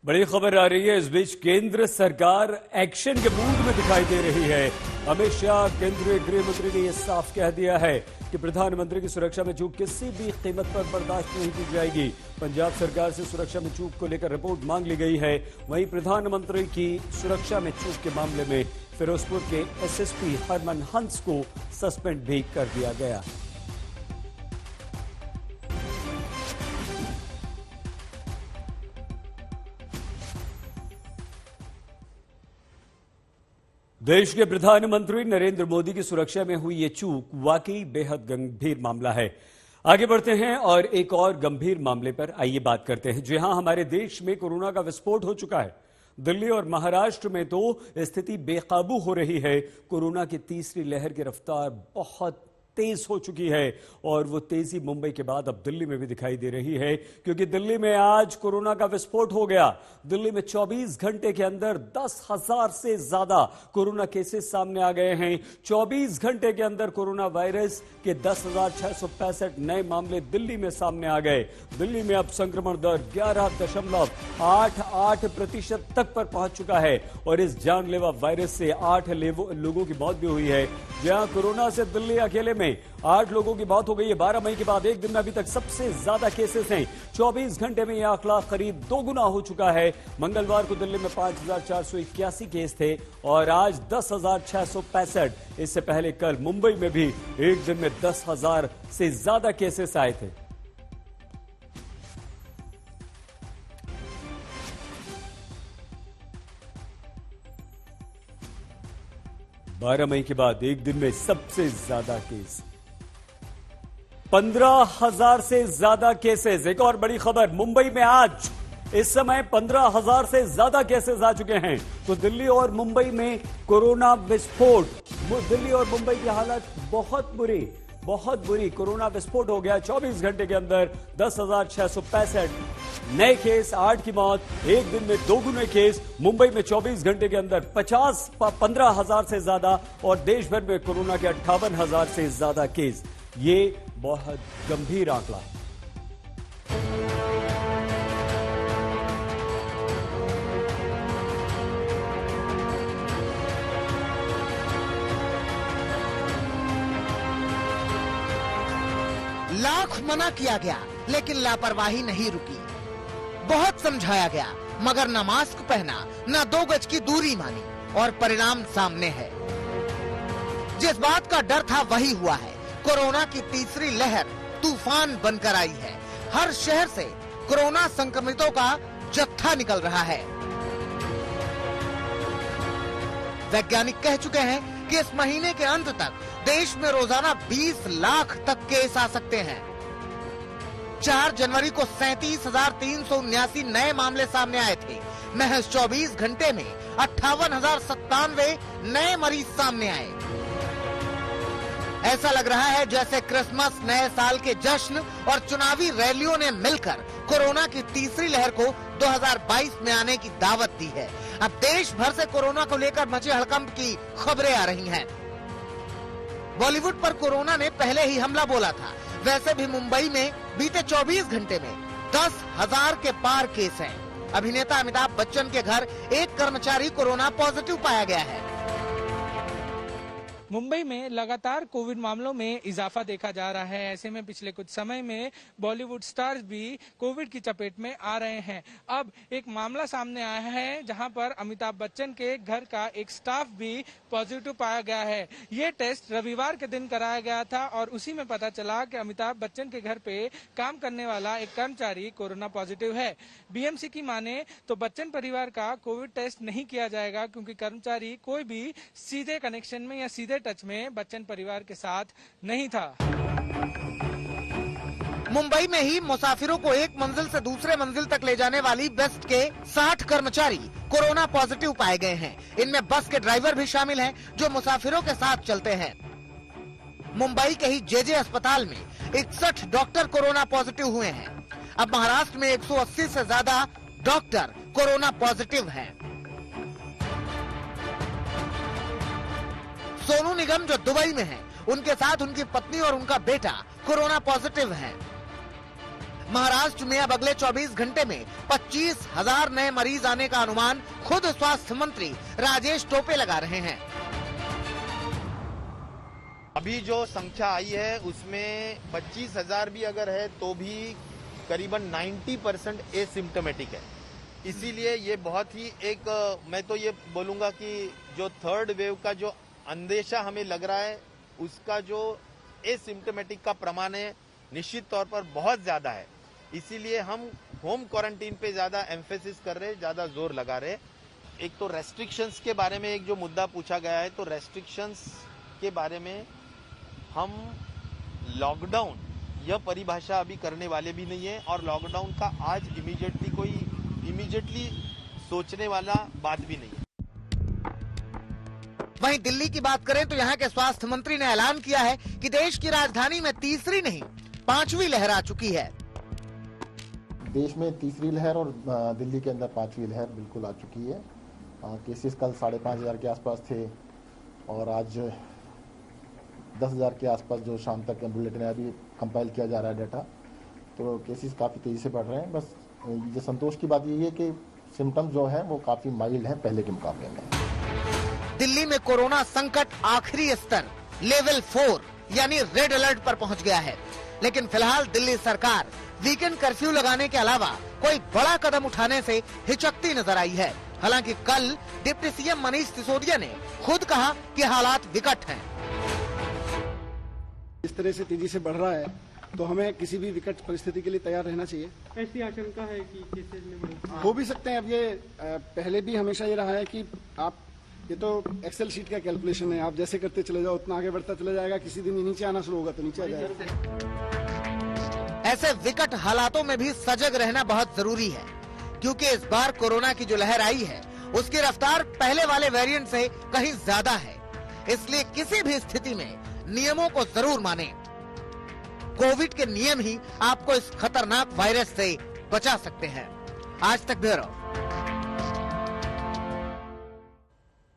बड़ी खबर आ रही है। इस बीच केंद्र सरकार एक्शन के मूड में दिखाई दे रही है। अमित शाह केंद्रीय गृह मंत्री ने यह साफ कह दिया है कि प्रधानमंत्री की सुरक्षा में चूक किसी भी कीमत पर बर्दाश्त नहीं की जाएगी। पंजाब सरकार से सुरक्षा में चूक को लेकर रिपोर्ट मांग ली गई है। वहीं प्रधानमंत्री की सुरक्षा में चूक के मामले में फिरोजपुर के एसएसपी हरमन हंस को सस्पेंड भी कर दिया गया। देश के प्रधानमंत्री नरेंद्र मोदी की सुरक्षा में हुई ये चूक वाकई बेहद गंभीर मामला है। आगे बढ़ते हैं और एक और गंभीर मामले पर आइए बात करते हैं। जी हां, हमारे देश में कोरोना का विस्फोट हो चुका है। दिल्ली और महाराष्ट्र में तो स्थिति बेकाबू हो रही है। कोरोना की तीसरी लहर की रफ्तार बहुत तेज हो चुकी है और वो तेजी मुंबई के बाद अब दिल्ली में भी दिखाई दे रही है, क्योंकि दिल्ली में आज कोरोना का विस्फोट हो गया। दिल्ली में 24 घंटे के अंदर 10,000 से ज्यादा कोरोना केसेस सामने आ गए हैं। 24 घंटे के अंदर कोरोना वायरस के 10,665 नए मामले दिल्ली में सामने आ गए। दिल्ली में अब संक्रमण दर 11.88% तक पर पहुंच चुका है और इस जानलेवा वायरस से 8 लोगों की मौत भी हुई है। जहां कोरोना से दिल्ली अकेले 8 लोगों की मौत हो गई है। 12 मई के बाद एक दिन में अभी तक सबसे ज्यादा केसेस हैं। 24 घंटे में यह आंकड़ा करीब 2 गुना हो चुका है। मंगलवार को दिल्ली में 5,481 केस थे और आज 10,665। इससे पहले कल मुंबई में भी एक दिन में 10,000 से ज्यादा केसेस आए थे। बारह मई के बाद एक दिन में सबसे ज्यादा केस, 15,000 से ज्यादा केसेस। एक और बड़ी खबर, मुंबई में आज इस समय 15,000 से ज्यादा केसेस आ चुके हैं। तो दिल्ली और मुंबई में कोरोना विस्फोट। दिल्ली और मुंबई की हालत बहुत बुरी। कोरोना विस्फोट हो गया। 24 घंटे के अंदर 10,665 नए केस, 8 की मौत। एक दिन में 2 गुने केस। मुंबई में 24 घंटे के अंदर 15,000 से ज्यादा और देश भर में कोरोना के 58,000 से ज्यादा केस। ये बहुत गंभीर आंकड़ा है। लाख मना किया गया लेकिन लापरवाही नहीं रुकी। बहुत समझाया गया मगर न मास्क पहना, न 2 गज की दूरी मानी और परिणाम सामने है। जिस बात का डर था वही हुआ है। कोरोना की तीसरी लहर तूफान बनकर आई है। हर शहर से कोरोना संक्रमितों का जत्था निकल रहा है। वैज्ञानिक कह चुके हैं कि इस महीने के अंत तक देश में रोजाना 20 लाख तक केस आ सकते हैं। 4 जनवरी को 37,379 नए मामले सामने आए थे। महज 24 घंटे में 58,097 नए मरीज सामने आए। ऐसा लग रहा है जैसे क्रिसमस, नए साल के जश्न और चुनावी रैलियों ने मिलकर कोरोना की तीसरी लहर को 2022 में आने की दावत दी है। अब देश भर से कोरोना को लेकर मचे हड़कंप की खबरें आ रही हैं। बॉलीवुड पर कोरोना ने पहले ही हमला बोला था। वैसे भी मुंबई में बीते 24 घंटे में 10,000 के पार केस हैं। अभिनेता अमिताभ बच्चन के घर एक कर्मचारी कोरोना पॉजिटिव पाया गया है। मुंबई में लगातार कोविड मामलों में इजाफा देखा जा रहा है। ऐसे में पिछले कुछ समय में बॉलीवुड स्टार्स भी कोविड की चपेट में आ रहे हैं। अब एक मामला सामने आया है जहां पर अमिताभ बच्चन के घर का एक स्टाफ भी पॉजिटिव पाया गया है। ये टेस्ट रविवार के दिन कराया गया था और उसी में पता चला कि अमिताभ बच्चन के घर पे काम करने वाला एक कर्मचारी कोरोना पॉजिटिव है। बीएमसी की माने तो बच्चन परिवार का कोविड टेस्ट नहीं किया जाएगा, क्योंकि कर्मचारी कोई भी सीधे कनेक्शन में या सीधे टच में बच्चन परिवार के साथ नहीं था। मुंबई में ही मुसाफिरों को एक मंजिल से दूसरे मंजिल तक ले जाने वाली बेस्ट के 60 कर्मचारी कोरोना पॉजिटिव पाए गए हैं। इनमें बस के ड्राइवर भी शामिल हैं जो मुसाफिरों के साथ चलते हैं। मुंबई के ही जेजे अस्पताल में 61 डॉक्टर कोरोना पॉजिटिव हुए हैं। अब महाराष्ट्र में 180 से ज्यादा डॉक्टर कोरोना पॉजिटिव हैं। सोनू निगम जो दुबई में हैं, उनके साथ उनकी पत्नी और उनका बेटा कोरोना पॉजिटिव हैं। महाराष्ट्र में अब अगले 24 घंटे में 25,000 नए मरीज आने का अनुमान खुद स्वास्थ्य मंत्री राजेश टोपे लगा रहे हैं। अभी जो संख्या आई है उसमें 25,000 भी अगर है तो भी करीबन 90% एसिम्प्टोमेटिक है। इसीलिए ये बहुत ही मैं तो ये बोलूंगा कि जो थर्ड वेव का जो अंदेशा हमें लग रहा है उसका जो एसिम्प्टोमेटिक का प्रमाण है निश्चित तौर पर बहुत ज्यादा है। इसीलिए हम होम क्वारंटीन पे ज्यादा एम्फेसिस कर रहे हैं, ज्यादा जोर लगा रहे हैं। एक तो रेस्ट्रिक्शंस के बारे में एक जो मुद्दा पूछा गया है, तो रेस्ट्रिक्शंस के बारे में हम लॉकडाउन यह परिभाषा अभी करने वाले भी नहीं है और लॉकडाउन का आज इमीडिएटली सोचने वाला बात भी नहीं है। वहीं दिल्ली की बात करें तो यहाँ के स्वास्थ्य मंत्री ने ऐलान किया है कि देश की राजधानी में तीसरी नहीं 5वीं लहर आ चुकी है। देश में तीसरी लहर और दिल्ली के अंदर 5वीं लहर बिल्कुल आ चुकी है। केसेस कल 5,500 के आसपास थे और आज 10,000 के आसपास जो शाम तक बुलेटिन अभी कंपाइल किया जा रहा है डाटा, तो केसेस काफ़ी तेज़ी से बढ़ रहे हैं। बस ये संतोष की बात यही है कि सिम्टम्स जो है वो काफ़ी माइल्ड हैं पहले के मुकाबले में। दिल्ली में कोरोना संकट आखिरी स्तर लेवल 4 यानी रेड अलर्ट पर पहुंच गया है, लेकिन फिलहाल दिल्ली सरकार वीकेंड कर्फ्यू लगाने के अलावा कोई बड़ा कदम उठाने से हिचकती नजर आई है। हालांकि कल डिप्टी सीएम मनीष सिसोदिया ने खुद कहा कि हालात विकट हैं। इस तरह से तेजी से बढ़ रहा है तो हमें किसी भी विकट परिस्थिति के लिए तैयार रहना चाहिए। ऐसी आशंका है कि केसेस में हो भी सकते हैं। अब ये पहले भी हमेशा ये रहा है कि आप ये तो एक्सेल शीट का कैलकुलेशन है, आप जैसे करते चले जाओ उतना आगे बढ़ता चला जाएगा। किसी दिन नीचे आना शुरू होगा तो नीचे आ जाएगा। ऐसे विकट हालातों में भी सजग रहना बहुत जरूरी है, क्योंकि इस बार कोरोना की जो लहर आई है उसकी रफ्तार पहले वाले वेरिएंट से कहीं ज्यादा है। इसलिए किसी भी स्थिति में नियमों को जरूर मानें। कोविड के नियम ही आपको इस खतरनाक वायरस से बचा सकते हैं। आज तक ब्यूरो।